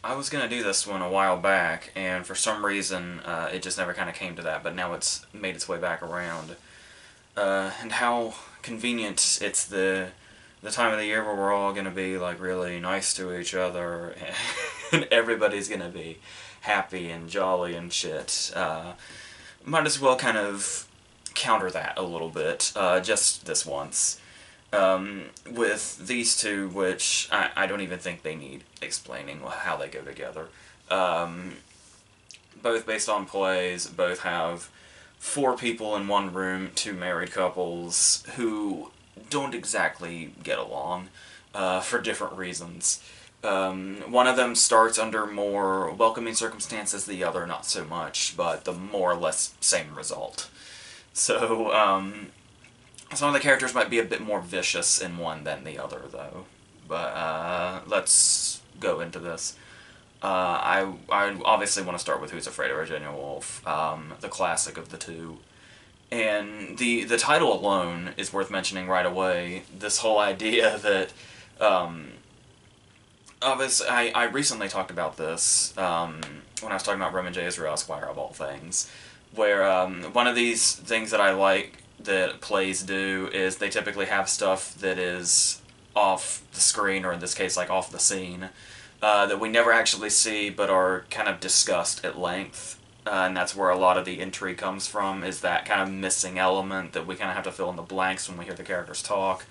I was gonna do this one a while back, and for some reason, it just never kind of came to that. But now it's made its way back around, and how convenient it's the time of the year where we're all gonna be like really nice to each other, and everybody's gonna be happy and jolly and shit. Might as well kind of counter that a little bit, just this once. With these two, which I don't even think they need explaining how they go together. Both based on plays, both have four people in one room, two married couples who don't exactly get along for different reasons. One of them starts under more welcoming circumstances, the other not so much, but the more or less same result. So, some of the characters might be a bit more vicious in one than the other, though. But let's go into this. I obviously want to start with Who's Afraid of Virginia Woolf, the classic of the two. And the title alone is worth mentioning right away. This whole idea that, obviously, I recently talked about this when I was talking about Roman J. Israel Esquire, of all things, where one of these things that I like that plays do is they typically have stuff that is off the screen, or in this case, like off the scene, that we never actually see but are kind of discussed at length. And that's where a lot of the intrigue comes from, is that kind of missing element that we kind of have to fill in the blanks when we hear the characters talk.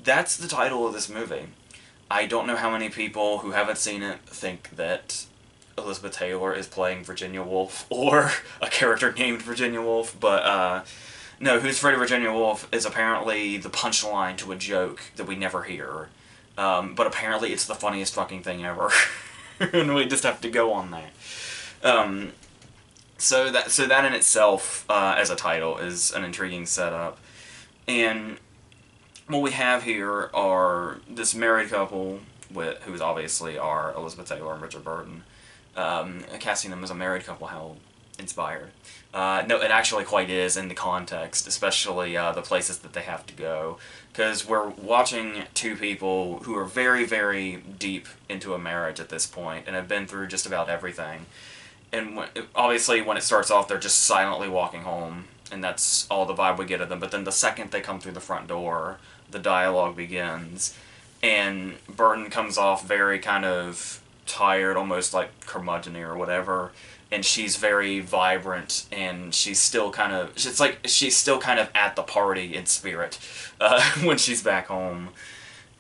That's the title of this movie. I don't know how many people who haven't seen it think that Elizabeth Taylor is playing Virginia Woolf, or a character named Virginia Woolf, but no, Who's Afraid of Virginia Woolf is apparently the punchline to a joke that we never hear. But apparently it's the funniest fucking thing ever. And we just have to go on that. So that in itself, as a title, is an intriguing setup. And what we have here are this married couple, who obviously are Elizabeth Taylor and Richard Burton. Casting them as a married couple, how inspired. No, it actually quite is in the context, especially the places that they have to go. Because we're watching two people who are very, very deep into a marriage at this point and have been through just about everything. And obviously when it starts off, they're just silently walking home, and that's all the vibe we get of them. But then the second they come through the front door, the dialogue begins, and Burton comes off very kind of tired, almost like curmudgeon or whatever, and she's very vibrant, and she's still kind of, it's like she's still kind of at the party in spirit when she's back home.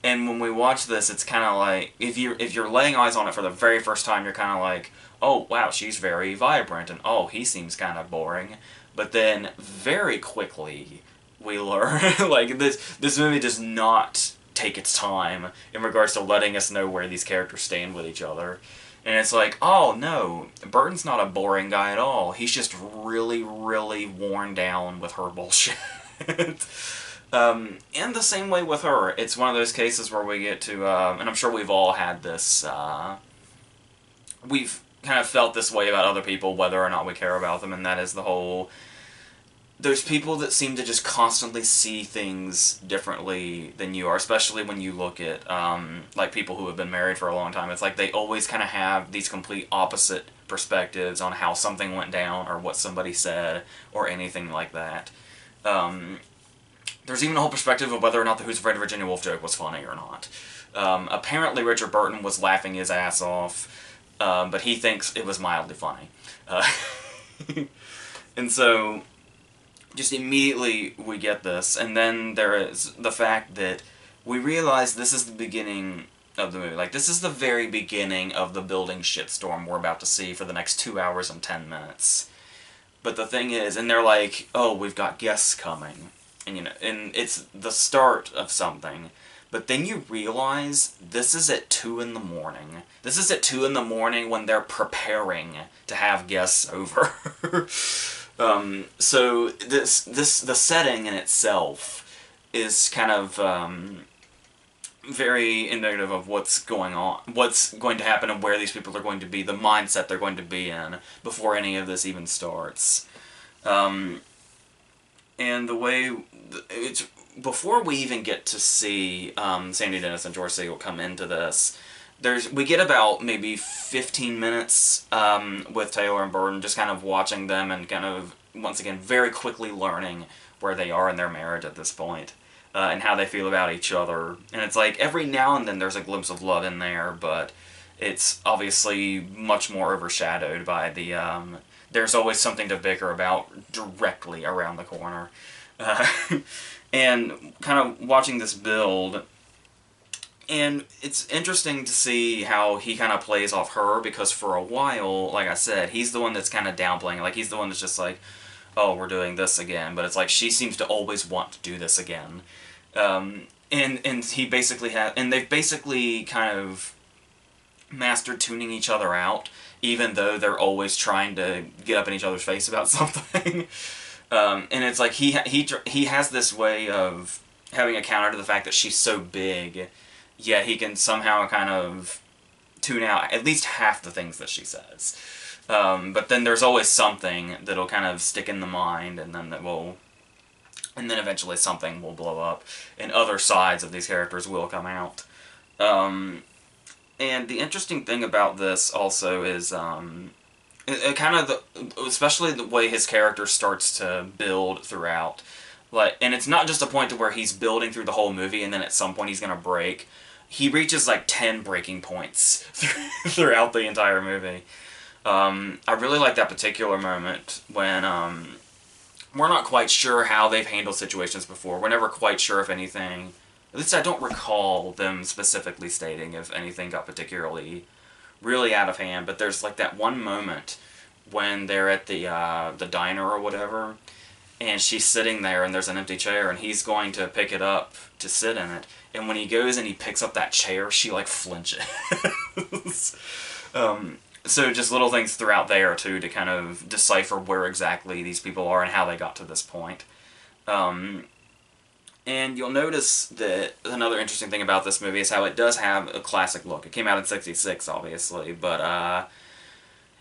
And when we watch this, it's kind of like, if you're laying eyes on it for the very first time, you're kind of like, oh wow, she's very vibrant, and oh, he seems kind of boring. But then very quickly we learn like this movie does not take its time in regards to letting us know where these characters stand with each other. And it's like, oh no, Burton's not a boring guy at all. He's just really, really worn down with her bullshit. And the same way with her. It's one of those cases where we get to, and I'm sure we've all had this, we've kind of felt this way about other people, whether or not we care about them, and that is the whole, there's people that seem to just constantly see things differently than you are, especially when you look at, like, people who have been married for a long time. It's like they always kind of have these complete opposite perspectives on how something went down, or what somebody said, or anything like that. There's even a whole perspective of whether or not the Who's Afraid of Virginia Woolf joke was funny or not. Apparently Richard Burton was laughing his ass off, but he thinks it was mildly funny. And so, just immediately we get this, and then there is the fact that we realize this is the beginning of the movie. Like, this is the very beginning of the building shitstorm we're about to see for the next 2 hours and 10 minutes. But the thing is, and they're like, oh, we've got guests coming. And, you know, and it's the start of something. But then you realize this is at 2 in the morning. This is at 2 in the morning when they're preparing to have guests over. So the setting in itself is kind of very indicative of what's going on, what's going to happen, and where these people are going to be, the mindset they're going to be in before any of this even starts. And the way it's, before we even get to see Sandy Dennis and George Segal come into this, we get about maybe 15 minutes with Taylor and Burton, just kind of watching them and kind of, once again, very quickly learning where they are in their marriage at this point, and how they feel about each other. And it's like every now and then there's a glimpse of love in there, but it's obviously much more overshadowed by the there's always something to bicker about directly around the corner. Uh, and kind of watching this build, and it's interesting to see how he kind of plays off her, because for a while, like I said, he's the one that's kind of downplaying. Like, he's the one that's just like, oh, we're doing this again. But it's like, she seems to always want to do this again. And he basically and they've basically kind of mastered tuning each other out, even though they're always trying to get up in each other's face about something. And it's like, he has this way of having a counter to the fact that she's so big, yet he can somehow kind of tune out at least half the things that she says. But then there's always something that'll kind of stick in the mind, and then eventually something will blow up, and other sides of these characters will come out. And the interesting thing about this also is, especially the way his character starts to build throughout. Like, and it's not just a point to where he's building through the whole movie and then at some point he's gonna break. He reaches like 10 breaking points throughout the entire movie. I really like that particular moment when we're not quite sure how they've handled situations before. We're never quite sure if anything... At least I don't recall them specifically stating if anything got particularly really out of hand, but there's like that one moment when they're at the diner or whatever, and she's sitting there and there's an empty chair and he's going to pick it up to sit in it, and when he goes and he picks up that chair, she like flinches. So just little things throughout there too to kind of decipher where exactly these people are and how they got to this point. And you'll notice that another interesting thing about this movie is how it does have a classic look. It came out in '66, obviously, but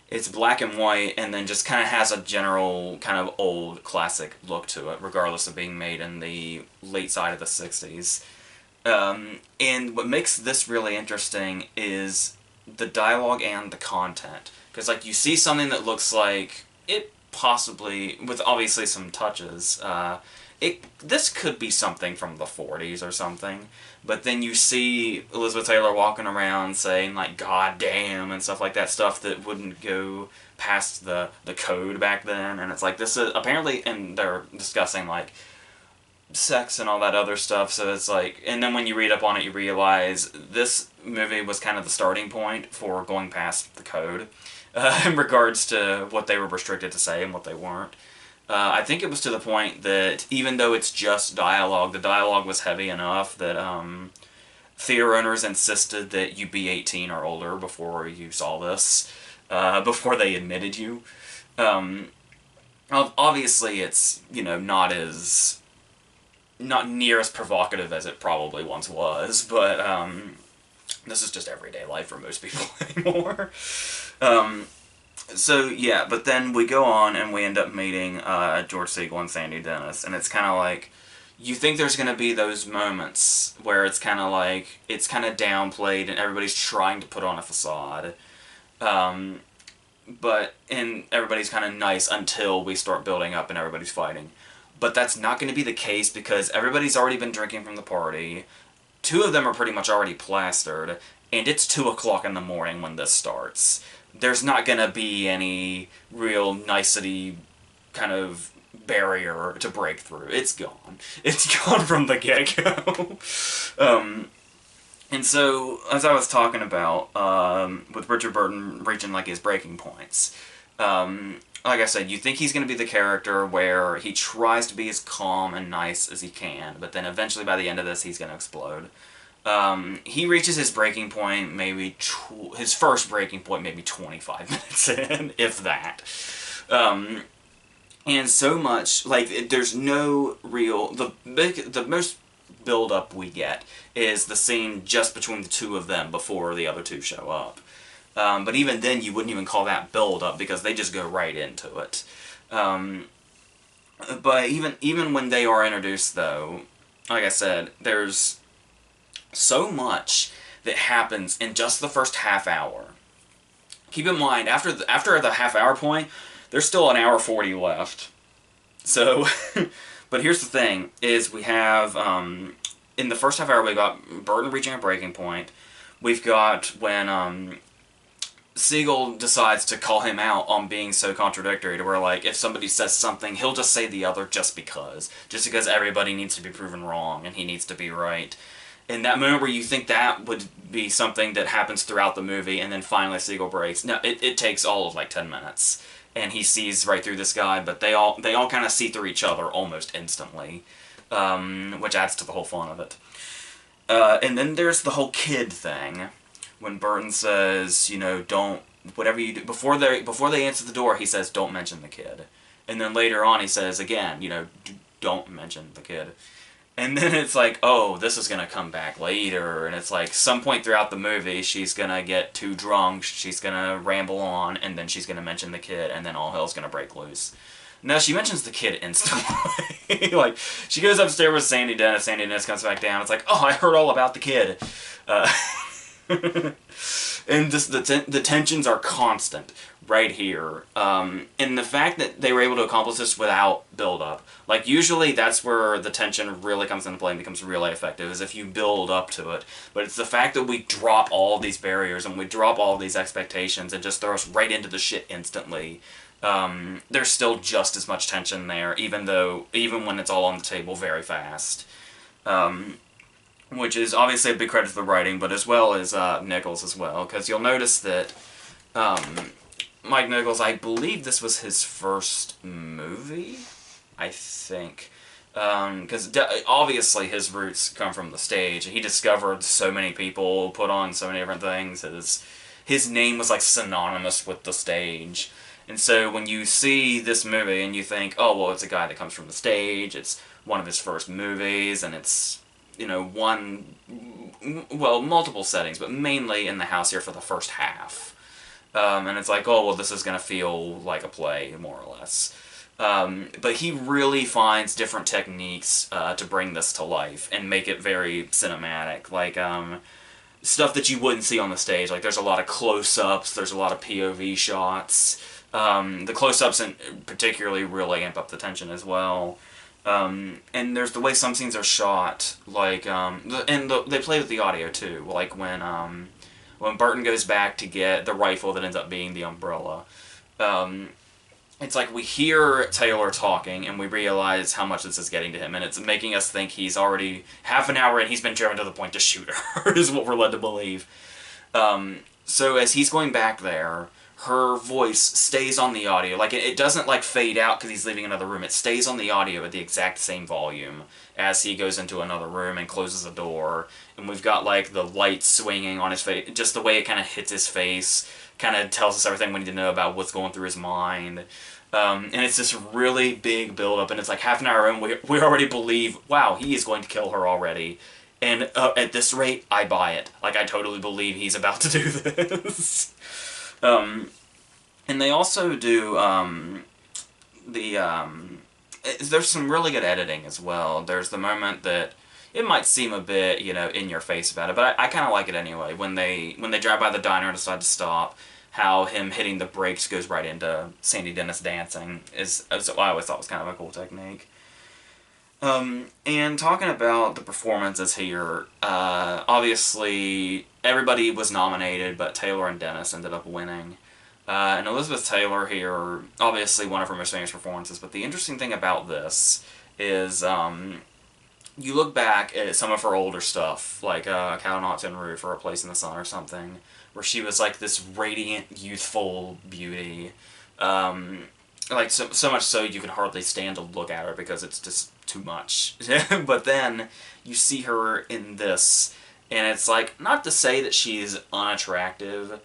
it's black and white, and then just kind of has a general kind of old classic look to it, regardless of being made in the late side of the '60s. And what makes this really interesting is the dialogue and the content. Because, like, you see something that looks like it possibly, with obviously some touches, this could be something from the 40s or something, but then you see Elizabeth Taylor walking around saying, like, God damn, and stuff like that, stuff that wouldn't go past the code back then, and it's like, this is, apparently, and they're discussing, like, sex and all that other stuff, so it's like, and then when you read up on it, you realize this movie was kind of the starting point for going past the code, in regards to what they were restricted to say and what they weren't. I think it was to the point that even though it's just dialogue, the dialogue was heavy enough that theater owners insisted that you be 18 or older before you saw this, before they admitted you. Obviously, it's, you know, not near as provocative as it probably once was, but this is just everyday life for most people anymore. So, yeah, but then we go on and we end up meeting George Segal and Sandy Dennis, and it's kind of like, you think there's going to be those moments where it's kind of like, it's kind of downplayed and everybody's trying to put on a facade, and everybody's kind of nice until we start building up and everybody's fighting. But that's not going to be the case because everybody's already been drinking from the party, 2 of them are pretty much already plastered, and it's 2 o'clock in the morning when this starts. There's not going to be any real nicety kind of barrier to break through. It's gone. It's gone from the get-go. And so, as I was talking about, with Richard Burton reaching like his breaking points, like I said, you think he's going to be the character where he tries to be as calm and nice as he can, but then eventually by the end of this he's going to explode. He reaches his breaking point, maybe his first breaking point, maybe 25 minutes in, if that. And so much, like, there's no real, the most build-up we get is the scene just between the 2 of them before the other 2 show up. But even then, you wouldn't even call that build-up because they just go right into it. But even when they are introduced, though, like I said, there's so much that happens in just the first half hour. Keep in mind, after the half hour point, there's still an hour 40 left. So, but here's the thing, is we have, in the first half hour, we got Burton reaching a breaking point. We've got when, Siegel decides to call him out on being so contradictory, to where, like, if somebody says something, he'll just say the other just because. Just because everybody needs to be proven wrong, and he needs to be right. In that moment where you think that would be something that happens throughout the movie, and then finally Siegel breaks, no, it takes all of, like, 10 minutes. And he sees right through this guy, but they all kind of see through each other almost instantly, which adds to the whole fun of it. And then there's the whole kid thing, when Burton says, you know, don't, whatever you do, before they answer the door, he says, don't mention the kid. And then later on he says again, you know, don't mention the kid. And then it's like, oh, this is going to come back later, and it's like, some point throughout the movie, she's going to get too drunk, she's going to ramble on, and then she's going to mention the kid, and then all hell's going to break loose. No, she mentions the kid instantly. Like, she goes upstairs with Sandy Dennis comes back down, it's like, oh, I heard all about the kid. And just the tensions are constant right here. And the fact that they were able to accomplish this without build-up. Like, usually that's where the tension really comes into play and becomes really effective, is if you build up to it. But it's the fact that we drop all these barriers and we drop all these expectations and just throw us right into the shit instantly. There's still just as much tension there, even when it's all on the table very fast. Which is obviously a big credit to the writing, but as well as Nichols as well, because you'll notice that Mike Nichols, I believe this was his first movie, I think, because obviously his roots come from the stage. He discovered so many people, put on so many different things. His name was like synonymous with the stage. And so when you see this movie and you think, oh, well, it's a guy that comes from the stage, it's one of his first movies, and it's, you know, multiple settings, but mainly in the house here for the first half. And it's like, oh, well, this is going to feel like a play, more or less. But he really finds different techniques to bring this to life and make it very cinematic. Like, stuff that you wouldn't see on the stage. Like, there's a lot of close-ups, there's a lot of POV shots. The close-ups particularly really amp up the tension as well. And there's the way some scenes are shot, like, they play with the audio too, like when Burton goes back to get the rifle that ends up being the umbrella. It's like we hear Taylor talking and we realize how much this is getting to him, and it's making us think he's already half an hour in, he's been driven to the point to shoot her, is what we're led to believe. So as he's going back there, her voice stays on the audio. Like, it doesn't, like, fade out because he's leaving another room. It stays on the audio at the exact same volume as he goes into another room and closes a door. And we've got, like, the light swinging on his face. Just the way it kind of hits his face kind of tells us everything we need to know about what's going through his mind. And it's this really big build-up, and it's like half an hour in, we already believe, wow, he is going to kill her already. And at this rate, I buy it. Like, I totally believe he's about to do this. And they also do, there's some really good editing as well. There's the moment that it might seem a bit, you know, in your face about it, but I kind of like it anyway. When they drive by the diner and decide to stop, how him hitting the brakes goes right into Sandy Dennis dancing is what I always thought was kind of a cool technique. And talking about the performances here, obviously everybody was nominated, but Taylor and Dennis ended up winning. And Elizabeth Taylor here, obviously one of her most famous performances, but the interesting thing about this is, you look back at some of her older stuff, like A Cow Not Tin Roof or A Place in the Sun or something, where she was like this radiant, youthful beauty. Like, so much so you can hardly stand to look at her because it's just too much. But then you see her in this, and it's like, not to say that she's unattractive,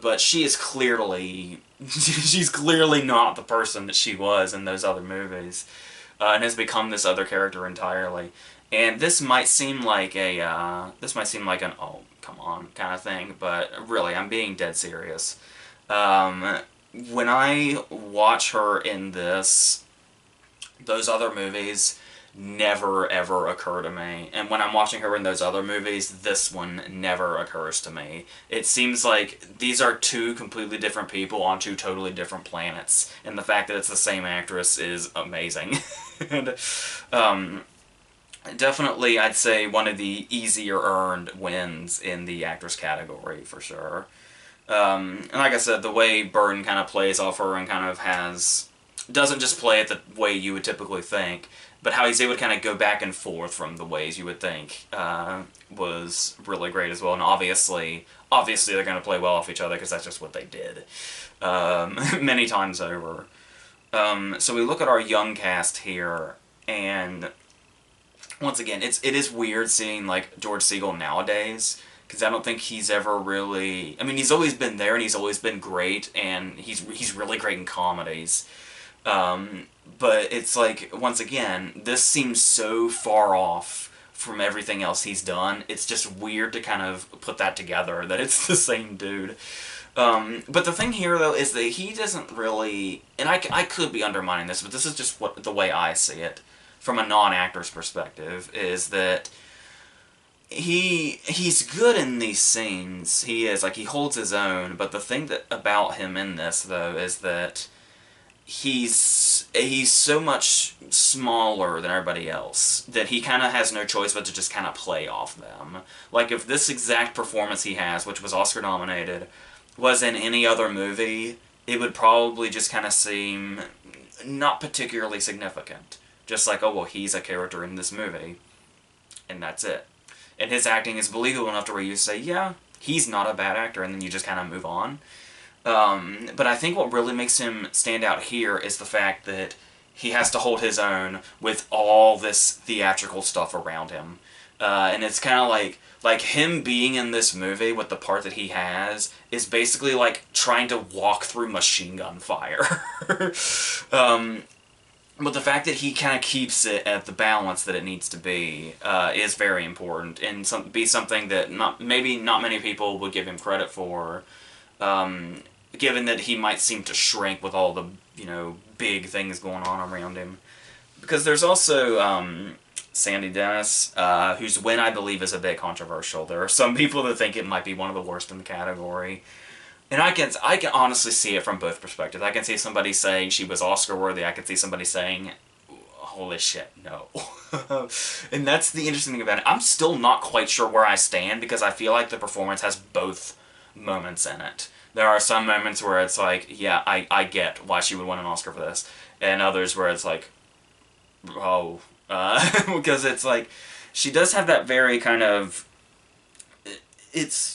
but she is clearly, she's clearly not the person that she was in those other movies, and has become this other character entirely. And this might seem like an oh, come on kind of thing, but really, I'm being dead serious. When I watch her in those other movies never ever occur to me. And when I'm watching her in those other movies, this one never occurs to me. It seems like these are two completely different people on two totally different planets, and the fact that it's the same actress is amazing. And definitely, I'd say one of the easier earned wins in the actress category for sure. And like I said, the way Burton kind of plays off her and kind of doesn't just play it the way you would typically think, but how he's able to kind of go back and forth from the ways you would think was really great as well. And obviously they're going to play well off each other because that's just what they did many times over. So we look at our young cast here, and once again, it is weird seeing like George Segal nowadays, because I don't think he's ever really... I mean, he's always been there, and he's always been great, and he's really great in comedies. But it's like, once again, this seems so far off from everything else he's done. It's just weird to kind of put that together, that it's the same dude. But the thing here, though, is that he doesn't really... And I could be undermining this, but this is just the way I see it, from a non-actor's perspective, is that he's good in these scenes. He is, like, he holds his own, but the thing about him in this, though, is that he's so much smaller than everybody else that he kind of has no choice but to just kind of play off them. Like, if this exact performance he has, which was Oscar nominated, was in any other movie, it would probably just kind of seem not particularly significant. Just like, oh, well, he's a character in this movie, and that's it. And his acting is believable enough to where you say, yeah, he's not a bad actor, and then you just kind of move on. But I think what really makes him stand out here is the fact that he has to hold his own with all this theatrical stuff around him. And it's kind of like him being in this movie with the part that he has is basically like trying to walk through machine gun fire. But the fact that he kind of keeps it at the balance that it needs to be is very important, and be something that maybe not many people would give him credit for, given that he might seem to shrink with all the big things going on around him. Because there's also Sandy Dennis, whose win I believe is a bit controversial. There are some people that think it might be one of the worst in the category. And I can honestly see it from both perspectives. I can see somebody saying she was Oscar-worthy. I can see somebody saying, holy shit, no. And that's the interesting thing about it. I'm still not quite sure where I stand, because I feel like the performance has both moments in it. There are some moments where it's like, yeah, I get why she would win an Oscar for this. And others where it's like, oh. Because it's like, she does have that very kind of...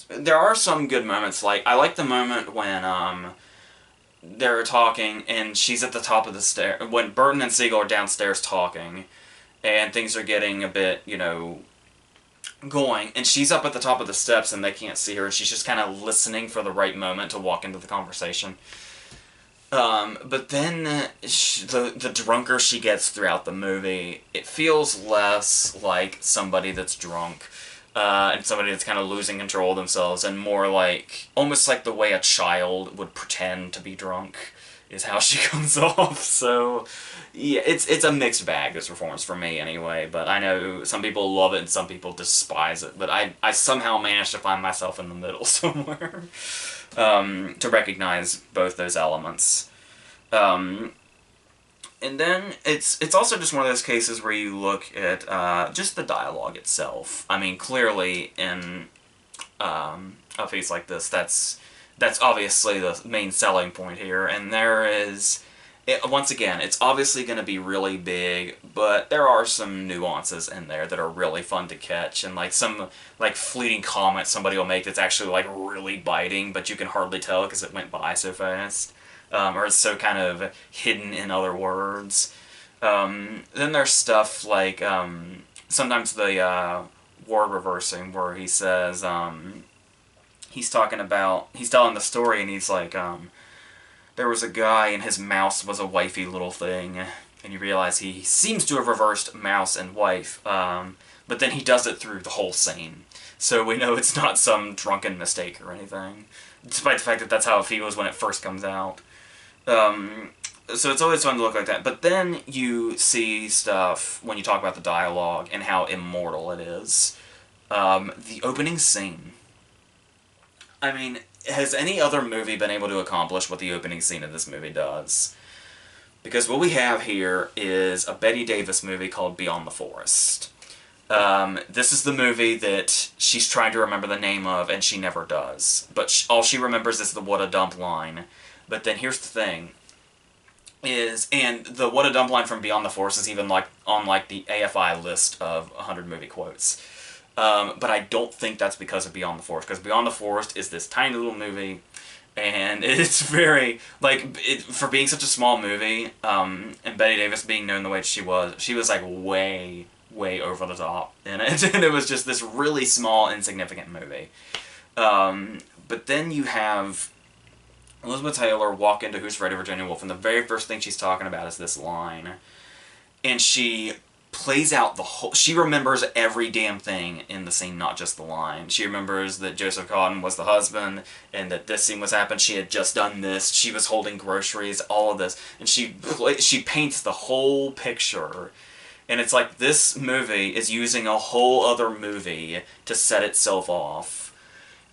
There are some good moments. Like, I like the moment when they're talking and she's at the top of the stairs, when Burton and Siegel are downstairs talking and things are getting a bit, going, and she's up at the top of the steps and they can't see her, and she's just kind of listening for the right moment to walk into the conversation. But then the drunker she gets throughout the movie, it feels less like somebody that's drunk. And somebody that's kind of losing control of themselves, and more like, almost like the way a child would pretend to be drunk, is how she comes off. So, yeah, it's a mixed bag, this performance, for me anyway, but I know some people love it and some people despise it, but I somehow managed to find myself in the middle somewhere, to recognize both those elements. And then it's also just one of those cases where you look at just the dialogue itself. I mean, clearly in a piece like this, that's obviously the main selling point here. And there is, once again, it's obviously going to be really big, but there are some nuances in there that are really fun to catch, and like some fleeting comment somebody will make that's actually like really biting, but you can hardly tell because it went by so fast. Or it's so kind of hidden in other words. Then there's stuff like, sometimes the word reversing, where he says, he's telling the story, and he's like, there was a guy and his mouse was a wifey little thing, and you realize he seems to have reversed mouse and wife, but then he does it through the whole scene. So we know it's not some drunken mistake or anything, despite the fact that that's how it feels when it first comes out. So it's always fun to look like that. But then you see stuff when you talk about the dialogue and how immortal it is. The opening scene. I mean, has any other movie been able to accomplish what the opening scene of this movie does? Because what we have here is a Bette Davis movie called Beyond the Forest. This is the movie that she's trying to remember the name of, and she never does. But all she remembers is the "what a dump" line. But then here's the thing: and the "what a dump" line from Beyond the Forest is even like on like the AFI list of 100 movie quotes. But I don't think that's because of Beyond the Forest, because Beyond the Forest is this tiny little movie, and it's very, like, for being such a small movie, and Bette Davis being known the way she was like way, way over the top in it, and it was just this really small, insignificant movie. But then you have Elizabeth Taylor walk into Who's Afraid of Virginia Woolf, and the very first thing she's talking about is this line, and she plays out the whole... She remembers every damn thing in the scene, not just the line. She remembers that Joseph Cotton was the husband, and that this scene was happening. She had just done this. She was holding groceries, all of this. And she paints the whole picture. And it's like this movie is using a whole other movie to set itself off.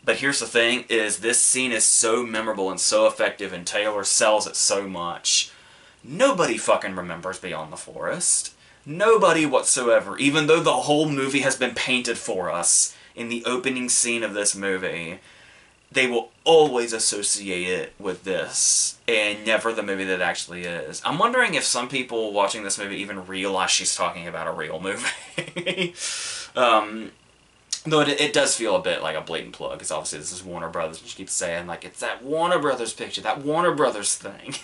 But here's the thing, is this scene is so memorable and so effective, and Taylor sells it so much. Nobody fucking remembers Beyond the Forest. Nobody whatsoever, even though the whole movie has been painted for us in the opening scene of this movie. They will always associate it with this, and never the movie that it actually is. I'm wondering if some people watching this movie even realize she's talking about a real movie. Though it does feel a bit like a blatant plug, because obviously this is Warner Brothers, and she keeps saying, like, it's that Warner Brothers picture, that Warner Brothers thing.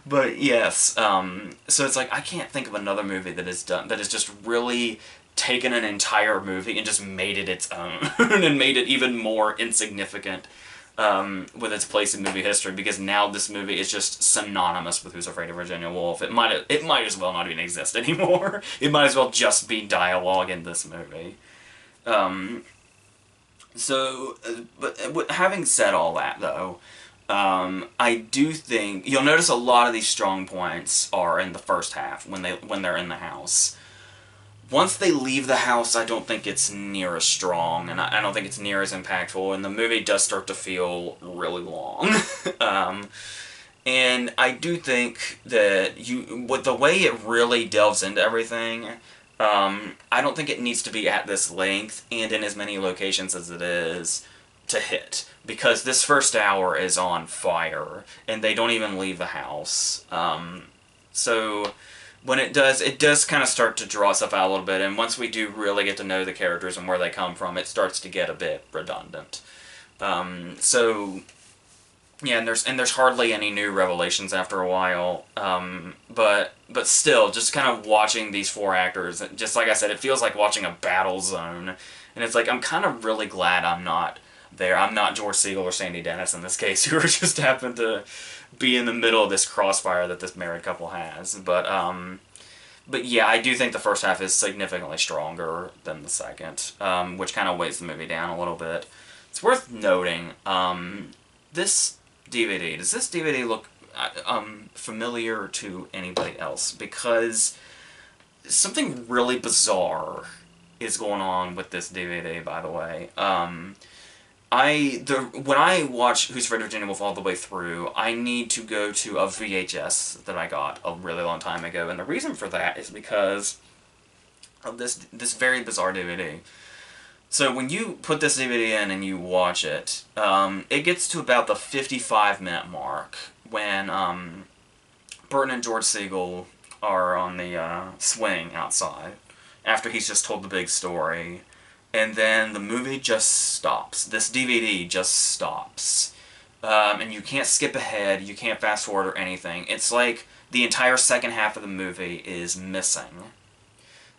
But yes, so it's like, I can't think of another movie that has just really taken an entire movie and just made it its own, and made it even more insignificant with its place in movie history, because now this movie is just synonymous with Who's Afraid of Virginia Woolf. It might as well not even exist anymore. It might as well just be dialogue in this movie. But having said all that, though, I do think you'll notice a lot of these strong points are in the first half when they're in the house. Once they leave the house, I don't think it's near as strong, and I don't think it's near as impactful, and the movie does start to feel really long. And I do think that with the way it really delves into everything, I don't think it needs to be at this length and in as many locations as it is to hit. Because this first hour is on fire, and they don't even leave the house. So when it does kind of start to draw stuff out a little bit, and once we do really get to know the characters and where they come from, it starts to get a bit redundant. So yeah, and there's hardly any new revelations after a while, but still, just kind of watching these four actors, just like I said, it feels like watching a battle zone, and it's like, I'm kind of really glad I'm not there. I'm not George Segal or Sandy Dennis in this case, who just happen to be in the middle of this crossfire that this married couple has, but yeah, I do think the first half is significantly stronger than the second, which kind of weighs the movie down a little bit. It's worth noting, this DVD, does this DVD look familiar to anybody else? Because something really bizarre is going on with this DVD, by the way. When I watch Who's Afraid of Virginia Woolf all the way through, I need to go to a VHS that I got a really long time ago, and the reason for that is because of this very bizarre DVD. So when you put this DVD in and you watch it, it gets to about the 55-minute mark when Burton and George Segal are on the swing outside after he's just told the big story. And then the movie just stops. This DVD just stops. And you can't skip ahead, you can't fast forward or anything. It's like the entire second half of the movie is missing.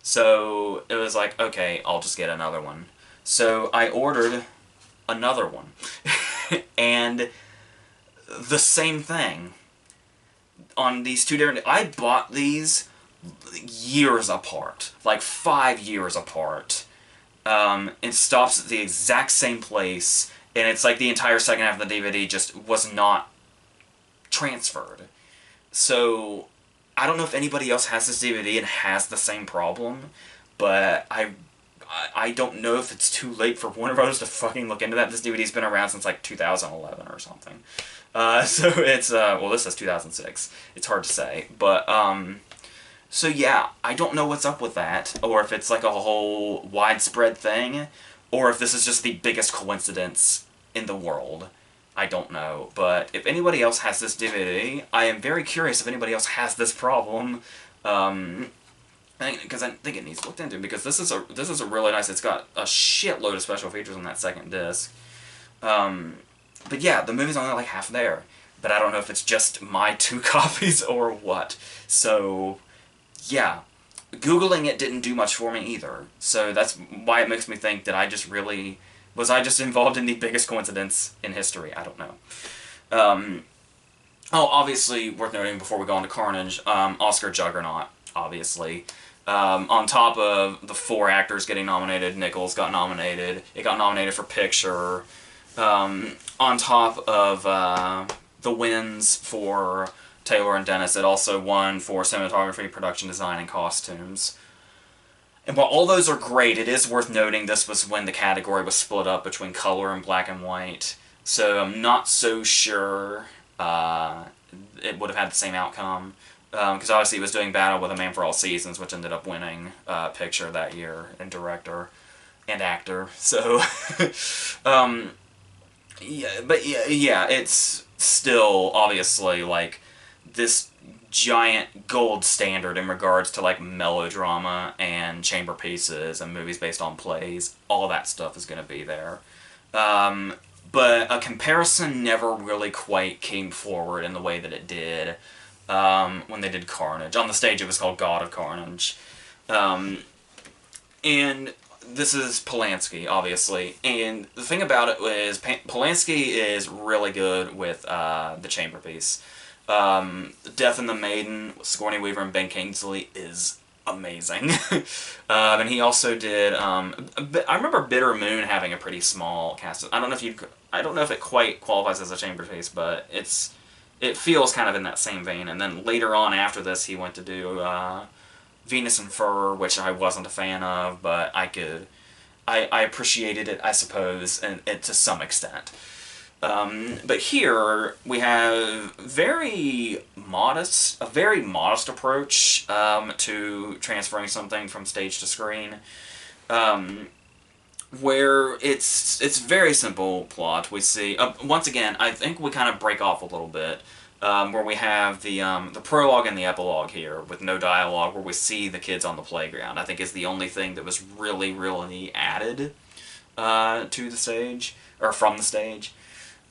So it was like, okay, I'll just get another one. So I ordered another one. And the same thing. On these two different... I bought these years apart. Like 5 years apart. It stops at the exact same place, and it's like the entire second half of the DVD just was not transferred. So, I don't know if anybody else has this DVD and has the same problem, but I don't know if it's too late for Warner Brothers to fucking look into that. This DVD's been around since like 2011 or something. So it's, well, this is 2006. It's hard to say. But, so yeah, I don't know what's up with that, or if it's like a whole widespread thing, or if this is just the biggest coincidence in the world. I don't know, but if anybody else has this DVD, I am very curious if anybody else has this problem, because I think it needs looked into, because this is a really nice, it's got a shitload of special features on that second disc. But yeah, the movie's only like half there, but I don't know if it's just my 2 copies or what. So, yeah. Googling it didn't do much for me either, so that's why it makes me think that was I just involved in the biggest coincidence in history? I don't know. Oh, obviously, worth noting before we go on to Carnage, Oscar Juggernaut, obviously. On top of the 4 actors getting nominated, Nichols got nominated. It got nominated for Picture. On top of the wins for Taylor and Dennis, it also won for cinematography, production design, and costumes. And while all those are great, it is worth noting this was when the category was split up between color and black and white. So I'm not so sure it would have had the same outcome. Because obviously it was doing battle with A Man for All Seasons, which ended up winning Picture that year, and Director, and Actor. So, yeah, but yeah, it's still obviously like this giant gold standard in regards to like melodrama and chamber pieces and movies based on plays. All that stuff is going to be there. But a comparison never really quite came forward in the way that it did when they did Carnage. On the stage it was called God of Carnage. And this is Polanski, obviously. And the thing about it is Polanski is really good with the chamber piece. Death and the Maiden, Sigourney Weaver and Ben Kingsley is amazing. And he also did, I remember Bitter Moon having a pretty small cast. I don't know if it quite qualifies as a chamber piece, but it feels kind of in that same vein. And then later on after this, he went to do, Venus and Fur, which I wasn't a fan of, but I appreciated it, I suppose, and to some extent. But here we have a very modest approach to transferring something from stage to screen, where it's very simple plot. We see once again, I think we kind of break off a little bit, where we have the prologue and the epilogue here with no dialogue, where we see the kids on the playground. I think is the only thing that was really added to the stage or from the stage.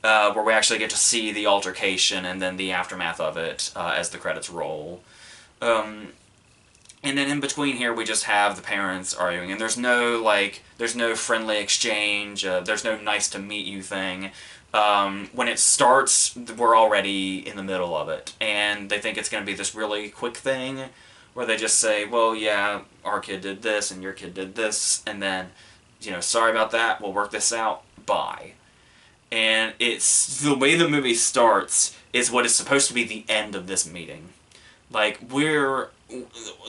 Where we actually get to see the altercation and then the aftermath of it as the credits roll. And then in between here we just have the parents arguing, and there's no friendly exchange, there's no nice to meet you thing. When it starts, we're already in the middle of it, and they think it's going to be this really quick thing, where they just say, well, yeah, our kid did this, and your kid did this, and then, sorry about that, we'll work this out, bye. And it's the way the movie starts is what is supposed to be the end of this meeting. Like, the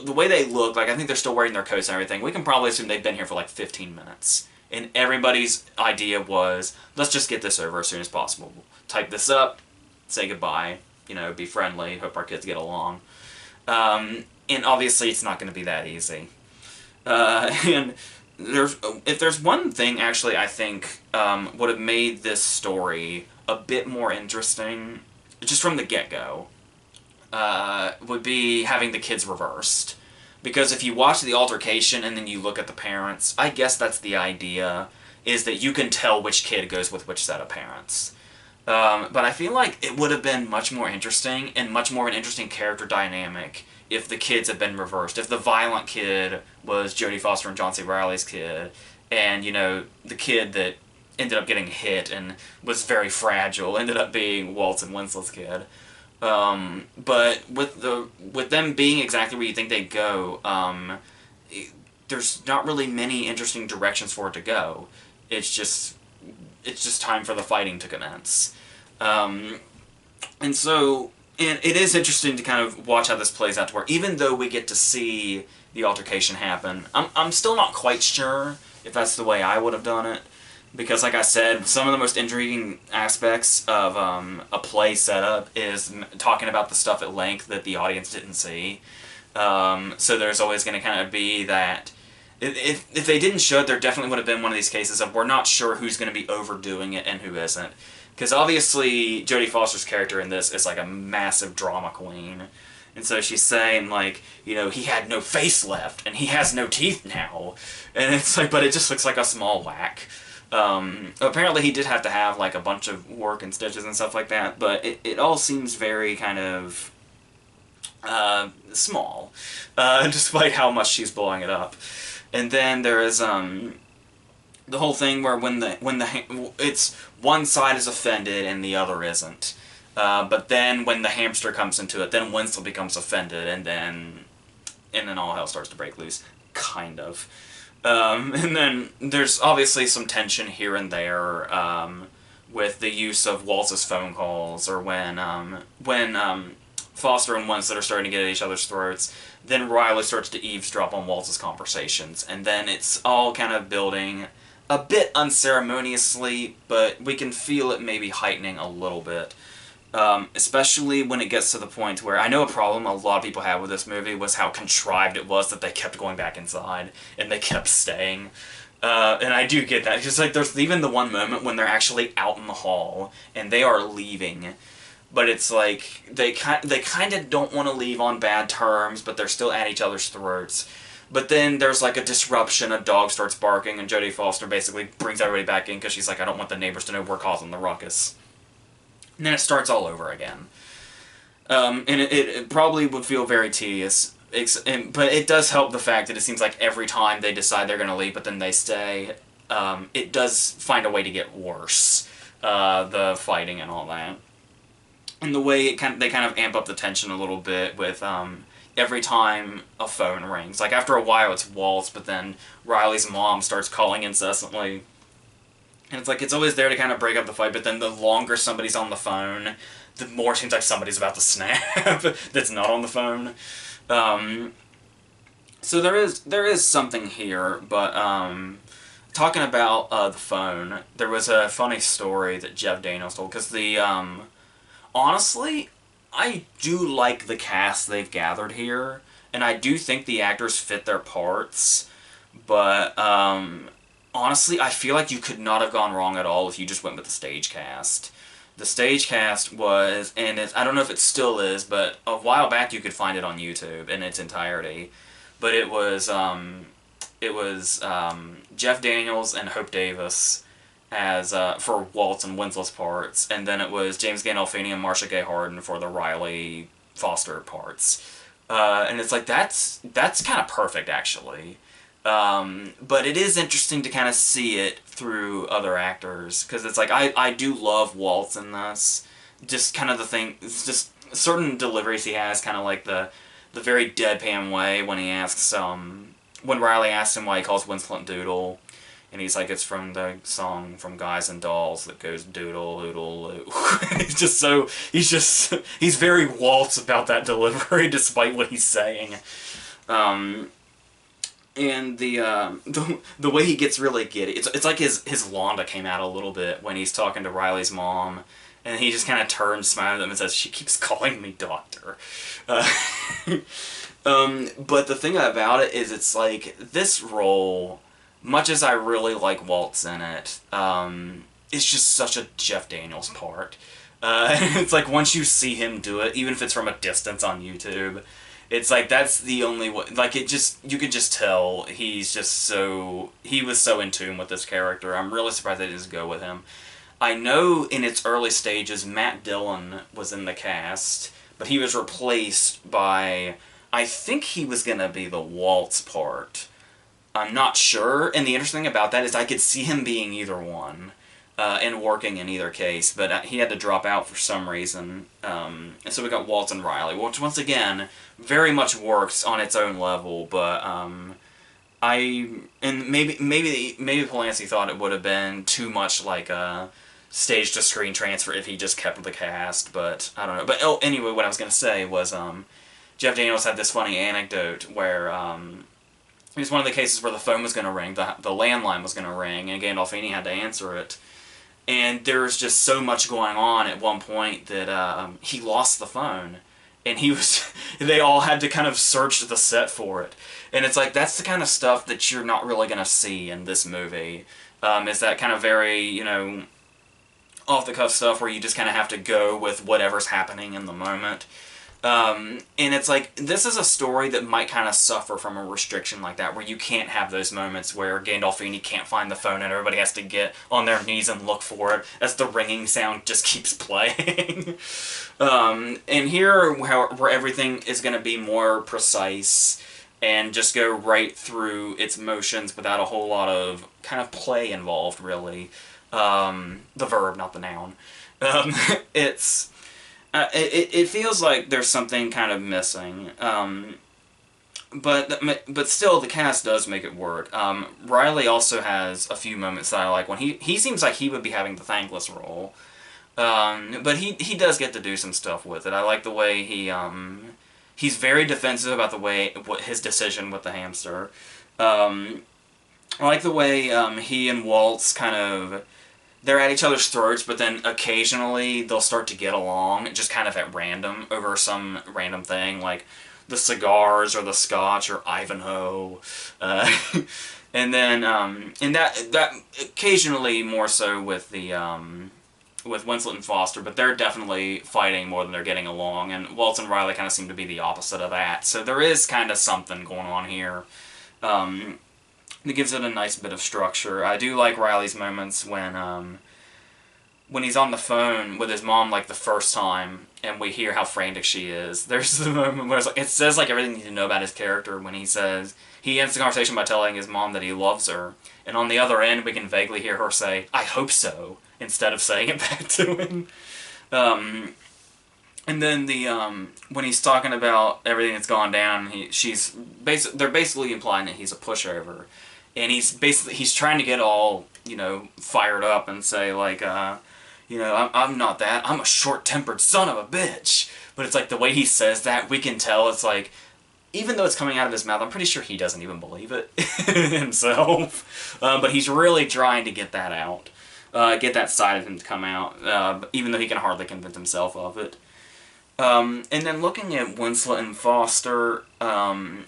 way they look, like, I think they're still wearing their coats and everything. We can probably assume they've been here for like 15 minutes. And everybody's idea was, let's just get this over as soon as possible. Type this up, say goodbye, be friendly, hope our kids get along. And obviously it's not going to be that easy. And if there's one thing, actually, I think would have made this story a bit more interesting, just from the get-go, would be having the kids reversed. Because if you watch the altercation and then you look at the parents, I guess that's the idea, is that you can tell which kid goes with which set of parents. But I feel like it would have been much more interesting, and much more an interesting character dynamic, if the kids had been reversed. If the violent kid was Jodie Foster and John C. Reilly's kid, and, the kid that ended up getting hit and was very fragile ended up being Waltz and Winslow's kid. But with them being exactly where you think they'd go, there's not really many interesting directions for it to go. It's just time for the fighting to commence. And so And it is interesting to kind of watch how this plays out to where even though we get to see the altercation happen, I'm still not quite sure if that's the way I would have done it. Because, like I said, some of the most intriguing aspects of a play setup is talking about the stuff at length that the audience didn't see. So there's always going to kind of be that. If they didn't show it, there definitely would have been one of these cases of we're not sure who's going to be overdoing it and who isn't. Because obviously, Jodie Foster's character in this is like a massive drama queen. And so she's saying, like, you know, he had no face left, and he has no teeth now. And it's like, but it just looks like a small whack. Apparently he did have to have, like, a bunch of work and stitches and stuff like that, but it all seems very kind of, small, despite how much she's blowing it up. And then there is, the whole thing where it's one side is offended and the other isn't. But then when the hamster comes into it, then Winslow becomes offended, and then all hell starts to break loose, kind of. And then there's obviously some tension here and there with the use of Waltz's phone calls, or when Foster and Winslow are starting to get at each other's throats. Then Riley starts to eavesdrop on Waltz's conversations, and then it's all kind of building a bit unceremoniously, but we can feel it maybe heightening a little bit. Especially when it gets to the point where I know a problem a lot of people had with this movie was how contrived it was that they kept going back inside and they kept staying. And I do get that, because like there's even the one moment when they're actually out in the hall and they are leaving, but it's like they kind of don't want to leave on bad terms, but they're still at each other's throats. But then there's like a disruption, a dog starts barking, and Jodie Foster basically brings everybody back in because she's like, I don't want the neighbors to know we're causing the ruckus. And then it starts all over again. And it probably would feel very tedious, but it does help the fact that it seems like every time they decide they're going to leave, but then they stay, it does find a way to get worse, the fighting and all that. And the way they kind of amp up the tension a little bit with every time a phone rings. Like, after a while it's Waltz, but then Riley's mom starts calling incessantly. And it's like, it's always there to kind of break up the fight, but then the longer somebody's on the phone, the more it seems like somebody's about to snap that's not on the phone. So there is something here, but talking about the phone, there was a funny story that Jeff Daniels told, because honestly, I do like the cast they've gathered here, and I do think the actors fit their parts, but honestly, I feel like you could not have gone wrong at all if you just went with the stage cast. The stage cast was, and I don't know if it still is, but a while back you could find it on YouTube in its entirety. But it was Jeff Daniels and Hope Davis as for Waltz and Winslow's parts, and then it was James Gandolfini and Marcia Gay Harden for the Riley Foster parts. And it's like, that's kind of perfect, actually. But it is interesting to kind of see it through other actors, because it's like, I do love Waltz in this. Just kind of the thing, it's just certain deliveries he has, kind of like the very deadpan way when he asks, when Riley asks him why he calls Winslow Doodle, and he's like, it's from the song from Guys and Dolls that goes doodle, oodle, loo. He's very Waltz about that delivery, despite what he's saying. And the way he gets really giddy, it's like his Londa came out a little bit when he's talking to Riley's mom, and he just kind of turns, smiles at them, and says, "She keeps calling me doctor." But the thing about it is, it's like, this role, much as I really like Waltz in it, it's just such a Jeff Daniels part. It's like, once you see him do it, even if it's from a distance on YouTube, it's like, that's the only way, like, you could just tell he was so in tune with this character. I'm really surprised they didn't go with him. I know in its early stages, Matt Dillon was in the cast, but he was replaced by, I think he was going to be the Waltz part. I'm not sure, and the interesting thing about that is I could see him being either one, and working in either case, but he had to drop out for some reason, and so we got Waltz and Riley, which once again very much works on its own level, but maybe Polanski thought it would have been too much like a staged a screen transfer if he just kept the cast, but I don't know. But oh, anyway, what I was gonna say was Jeff Daniels had this funny anecdote where it was one of the cases where the phone was gonna ring, the landline was gonna ring, and Gandolfini had to answer it. And there was just so much going on at one point that he lost the phone, and they all had to kind of search the set for it. And it's like, that's the kind of stuff that you're not really going to see in this movie. Is that kind of very, off-the-cuff stuff where you just kind of have to go with whatever's happening in the moment. And it's like, this is a story that might kind of suffer from a restriction like that, where you can't have those moments where Gandolfini can't find the phone and everybody has to get on their knees and look for it as the ringing sound just keeps playing. And here, where everything is going to be more precise and just go right through its motions without a whole lot of kind of play involved, really. The verb, not the noun. It's... it feels like there's something kind of missing, but still the cast does make it work. Riley also has a few moments that I like when he seems like he would be having the thankless role, but he does get to do some stuff with it. I like the way he's very defensive about his decision with the hamster. I like the way he and Waltz kind of... They're at each other's throats, but then occasionally they'll start to get along, just kind of at random, over some random thing, like the cigars, or the scotch, or Ivanhoe. And then, and that occasionally more so with with Winslet and Foster, but they're definitely fighting more than they're getting along, and Waltz and Riley kind of seem to be the opposite of that. So there is kind of something going on here. That gives it a nice bit of structure. I do like Riley's moments when he's on the phone with his mom, like, the first time, and we hear how frantic she is. There's the moment where it says, like, everything you need to know about his character when he says... He ends the conversation by telling his mom that he loves her, and on the other end, we can vaguely hear her say, "I hope so," instead of saying it back to him. And then when he's talking about everything that's gone down, they're basically implying that he's a pushover. And he's trying to get all, fired up and say, like, I'm not that. I'm a short-tempered son of a bitch. But it's like, the way he says that, we can tell it's like, even though it's coming out of his mouth, I'm pretty sure he doesn't even believe it himself. But he's really trying to get that out. Get that side of him to come out, even though he can hardly convince himself of it. And then looking at Winslet and Foster, I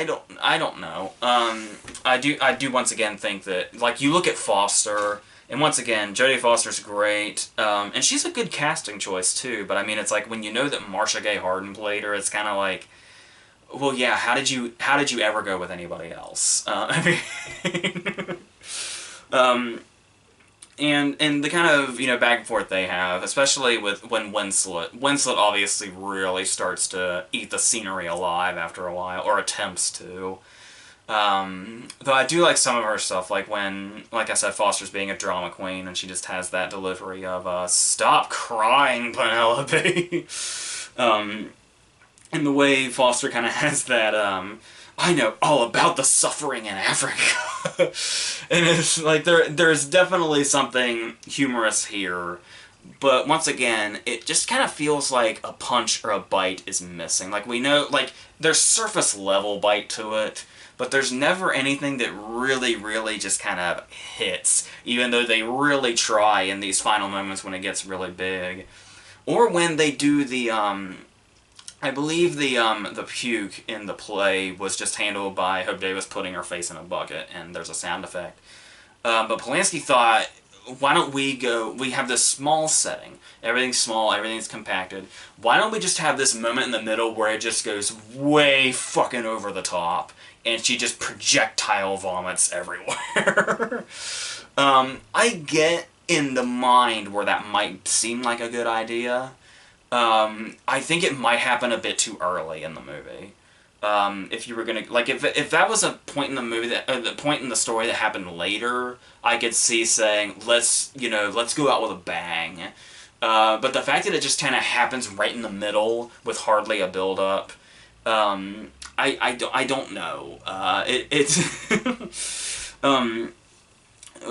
don't know. I do once again think that, like, you look at Foster, and once again, Jodie Foster's great, and she's a good casting choice too, but I mean, it's like, when you know that Marcia Gay Harden played her, it's kind of like, well, yeah, how did you ever go with anybody else? I mean, and the kind of, back and forth they have, especially when Winslet obviously really starts to eat the scenery alive after a while, or attempts to. Though I do like some of her stuff, like when, like I said, Foster's being a drama queen, and she just has that delivery of, "Stop crying, Penelope!" And the way Foster kind of has that, "I know all about the suffering in Africa." And it's like, there's definitely something humorous here, but once again, it just kind of feels like a punch or a bite is missing. Like, we know, like, there's surface level bite to it, but there's never anything that really, really just kind of hits, even though they really try in these final moments when it gets really big. Or when they do the, I believe the puke in the play was just handled by Hope Davis putting her face in a bucket, and there's a sound effect. But Polanski thought, why don't we have this small setting, everything's small, everything's compacted, why don't we just have this moment in the middle where it just goes way fucking over the top, and she just projectile vomits everywhere. I get in the mind where that might seem like a good idea. I think it might happen a bit too early in the movie. If you were gonna, like, if that was a point in the movie the point in the story that happened later, I could see saying, let's go out with a bang. But the fact that it just kind of happens right in the middle with hardly a build-up, I don't know. It's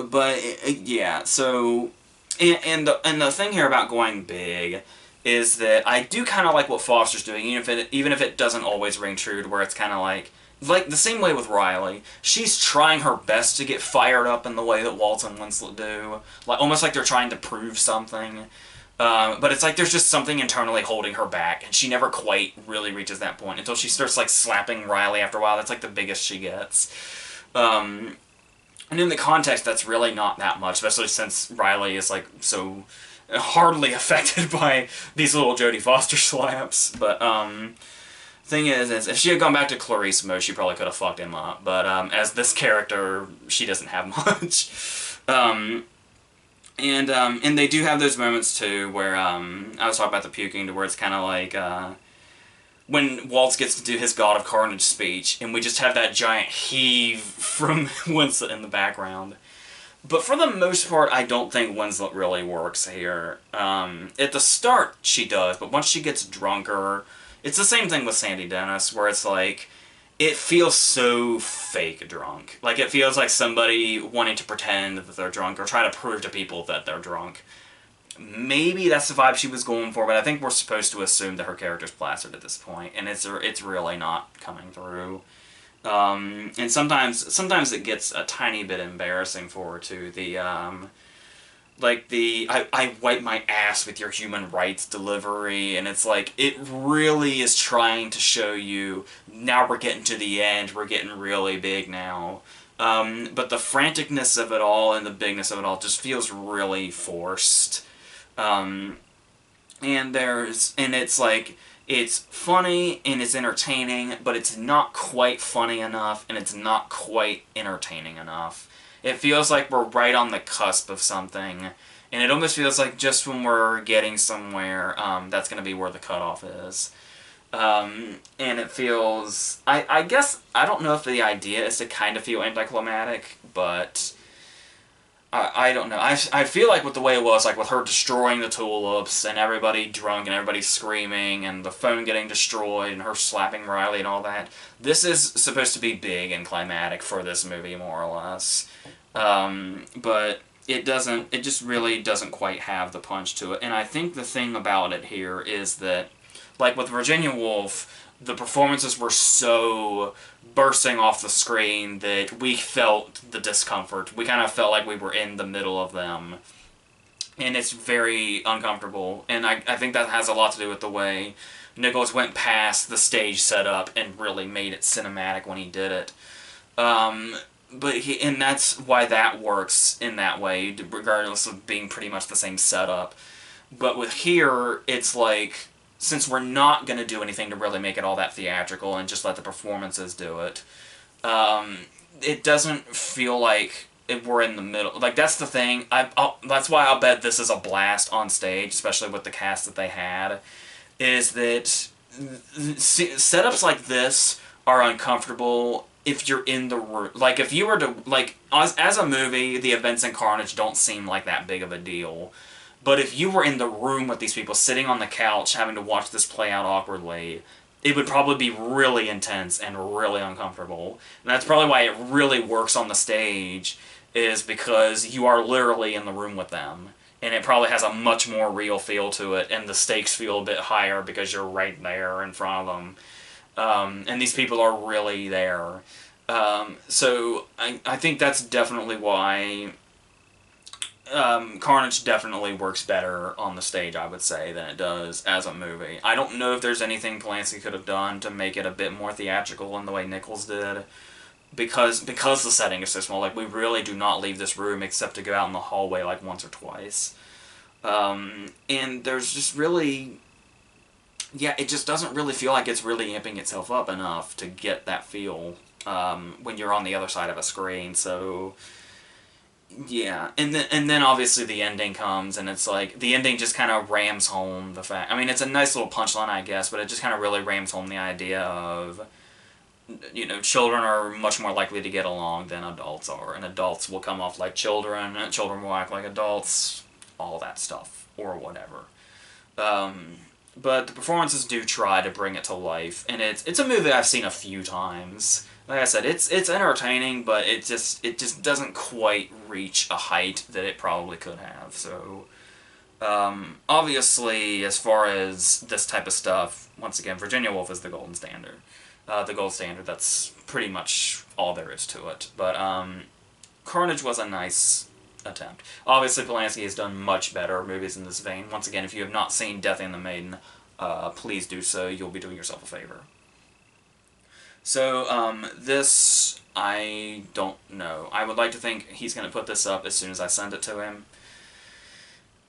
But yeah, so and the thing here about going big is that I do kind of like what Foster's doing, even if it doesn't always ring true, to where it's kind of like the same way with Riley. She's trying her best to get fired up in the way that Walt and Winslet do, like almost like they're trying to prove something. But it's like there's just something internally holding her back, and she never quite really reaches that point until she starts like slapping Riley after a while. That's like the biggest she gets. And in the context, that's really not that much, especially since Riley is like so hardly affected by these little Jodie Foster slaps. But thing is if she had gone back to Clarice mode, she probably could have fucked him up. But as this character, she doesn't have much. And they do have those moments too where I was talking about the puking, to where it's kind of like when Waltz gets to do his God of Carnage speech, and we just have that giant heave from Winslet in the background. But for the most part, I don't think Winslet really works here. At the start, she does, but once she gets drunker, it's the same thing with Sandy Dennis, where it's like, it feels so fake drunk. Like, it feels like somebody wanting to pretend that they're drunk, or try to prove to people that they're drunk. Maybe that's the vibe she was going for, but I think we're supposed to assume that her character's plastered at this point, and it's really not coming through. And sometimes it gets a tiny bit embarrassing for her too. I wipe my ass with your human rights delivery, and it's like, it really is trying to show you, now we're getting to the end, we're getting really big now. But the franticness of it all and the bigness of it all just feels really forced. And it's like, it's funny and it's entertaining, but it's not quite funny enough, and it's not quite entertaining enough. It feels like we're right on the cusp of something, and it almost feels like just when we're getting somewhere, that's going to be where the cutoff is. And it feels, I guess, I don't know if the idea is to kind of feel anticlimactic, but I don't know. I feel like with the way it was, like with her destroying the tulips and everybody drunk and everybody screaming and the phone getting destroyed and her slapping Riley and all that, this is supposed to be big and climatic for this movie, more or less. But it just really doesn't quite have the punch to it. And I think the thing about it here is that, like with Virginia Woolf, the performances were so bursting off the screen that we felt the discomfort. We kind of felt like we were in the middle of them. And it's very uncomfortable. And I think that has a lot to do with the way Nicholas went past the stage setup and really made it cinematic when he did it. And that's why that works in that way, regardless of being pretty much the same setup. But with here, it's like, since we're not going to do anything to really make it all that theatrical and just let the performances do it, it doesn't feel like we're in the middle. Like, that's the thing. That's why I'll bet this is a blast on stage, especially with the cast that they had, is that setups like this are uncomfortable if you're in the room. Like, if you were to, like, as a movie, the events in Carnage don't seem like that big of a deal. But if you were in the room with these people, sitting on the couch, having to watch this play out awkwardly, it would probably be really intense and really uncomfortable. And that's probably why it really works on the stage, is because you are literally in the room with them. And it probably has a much more real feel to it, and the stakes feel a bit higher because you're right there in front of them. And these people are really there. So I think that's definitely why Carnage definitely works better on the stage, I would say, than it does as a movie. I don't know if there's anything Polanski could have done to make it a bit more theatrical in the way Nichols did, because the setting is so small. Like, we really do not leave this room except to go out in the hallway like once or twice. And there's just really, yeah, it just doesn't really feel like it's really amping itself up enough to get that feel when you're on the other side of a screen. So yeah, and then obviously the ending comes, and it's like, the ending just kind of rams home the fact, I mean, it's a nice little punchline, I guess, but it just kind of really rams home the idea of, you know, children are much more likely to get along than adults are, and adults will come off like children, and children will act like adults, all that stuff, or whatever. But the performances do try to bring it to life, and it's a movie I've seen a few times. like I said, it's entertaining, but it just doesn't quite reach a height that it probably could have. So, obviously, as far as this type of stuff, once again, Virginia Woolf is the golden standard. The gold standard, that's pretty much all there is to it. But, Carnage was a nice attempt. Obviously, Polanski has done much better movies in this vein. Once again, if you have not seen Death and the Maiden, please do so. You'll be doing yourself a favor. So, this, I don't know. I would like to think he's going to put this up as soon as I send it to him.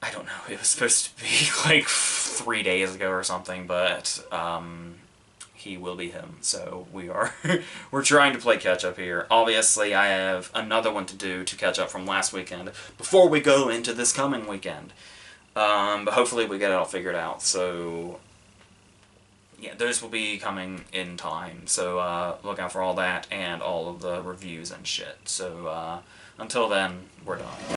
I don't know. It was supposed to be like 3 days ago or something, but he will be him. So we're trying to play catch up here. Obviously, I have another one to do to catch up from last weekend before we go into this coming weekend. But hopefully we get it all figured out. So yeah, those will be coming in time. So look out for all that and all of the reviews and shit. So until then, we're done.